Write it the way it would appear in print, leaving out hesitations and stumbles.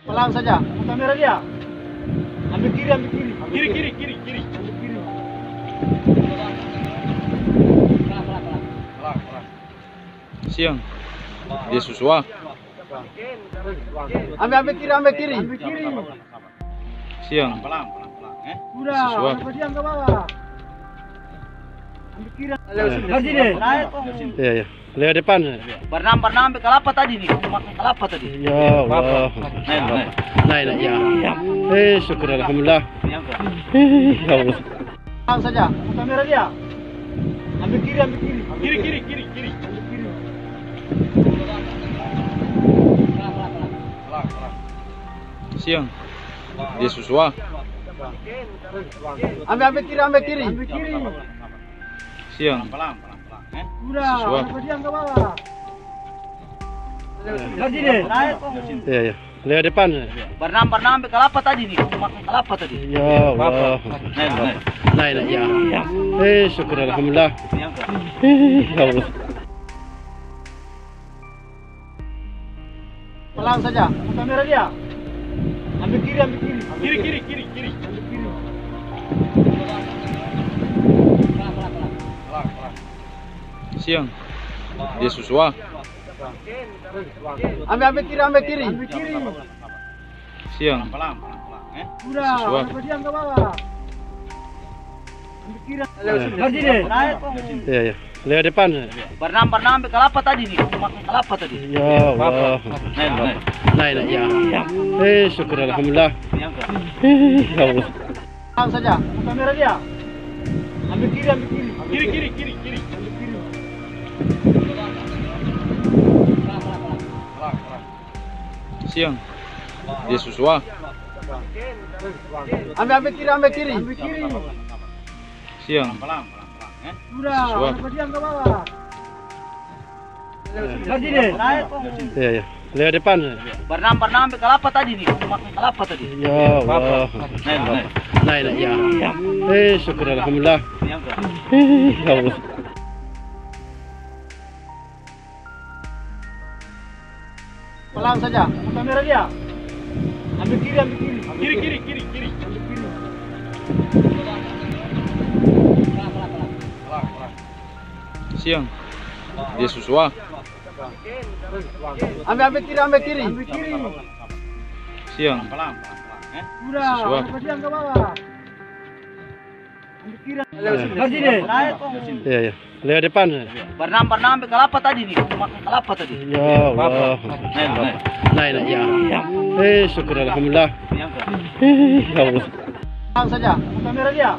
Pelan saja. Kamera dia. Ambil kiri, ambil kiri. Kiri. Ambil kiri. Siang. Dia susua. Ambil kiri, ambil kiri. Ambil kiri. Siang. Pelan. Udah, Siswa. diam ke bawah. Ambil kiri. Lagi deh. Iya. Lewat depan. Bernam ambil kelapa tadi nih. Makan kelapa tadi. Ya Allah. Naik ya. Syukur alhamdulillah. Ya Allah. Pelan saja. Kamera dia. Ambil kiri, ambil kiri. Kiri. Ambil kiri. Siang. Dia susua. Ambil kiri, ambil kiri. Ambil kiri. Siang. Pelan. Udah, Siswa. diam ke bawah. Lagi deh. Iya. Lewat depan. Bernam ambil kelapa tadi nih. Makan kelapa tadi. Ya Allah. Naik ya. Syukur alhamdulillah. Ya Allah. Pelan saja. Kamera dia. Ambil kiri, ambil kiri. Kiri. Ambil kiri. Siang. Dia susua. Ambil kiri, ambil kiri. Ambil kiri. Siang. Pelan. Udah, Siswa. diam ke bawah. Ambil kiri. Lagi deh. Iya. Lewat depan. Bernam ambil kelapa tadi nih. Makan kelapa tadi. Ya Allah. Naik ya. Syukur alhamdulillah. Ya Allah. Pelan saja. Kamera dia. Ambil kiri, ambil kiri. Kiri. Ambil kiri. Siang. Dia susua. Ambil kiri, ambil kiri. Ambil kiri. Siang. Pelan. Udah, Siswa. diam ke bawah. Lagi deh. Iya. Lewat depan. Bernam ambil kelapa tadi nih. Makan kelapa tadi. Ya Allah. Naik ya. Syukur alhamdulillah. Ya Allah. Pelan saja. Kamera dia. Ambil kiri, ambil kiri. Kiri. Ambil kiri. Siang. Dia susua. Ambil kiri, ambil kiri. Ambil kiri. Siang. Pelan. Udah, Siswa. diam ke bawah. Ambil kiri. Lagi deh. Iya. Lewat depan. Bernam ambil kelapa tadi nih. Makan kelapa tadi. Ya Allah. Naik ya. Syukur alhamdulillah. Ya Allah. Pelan saja. Kamera dia.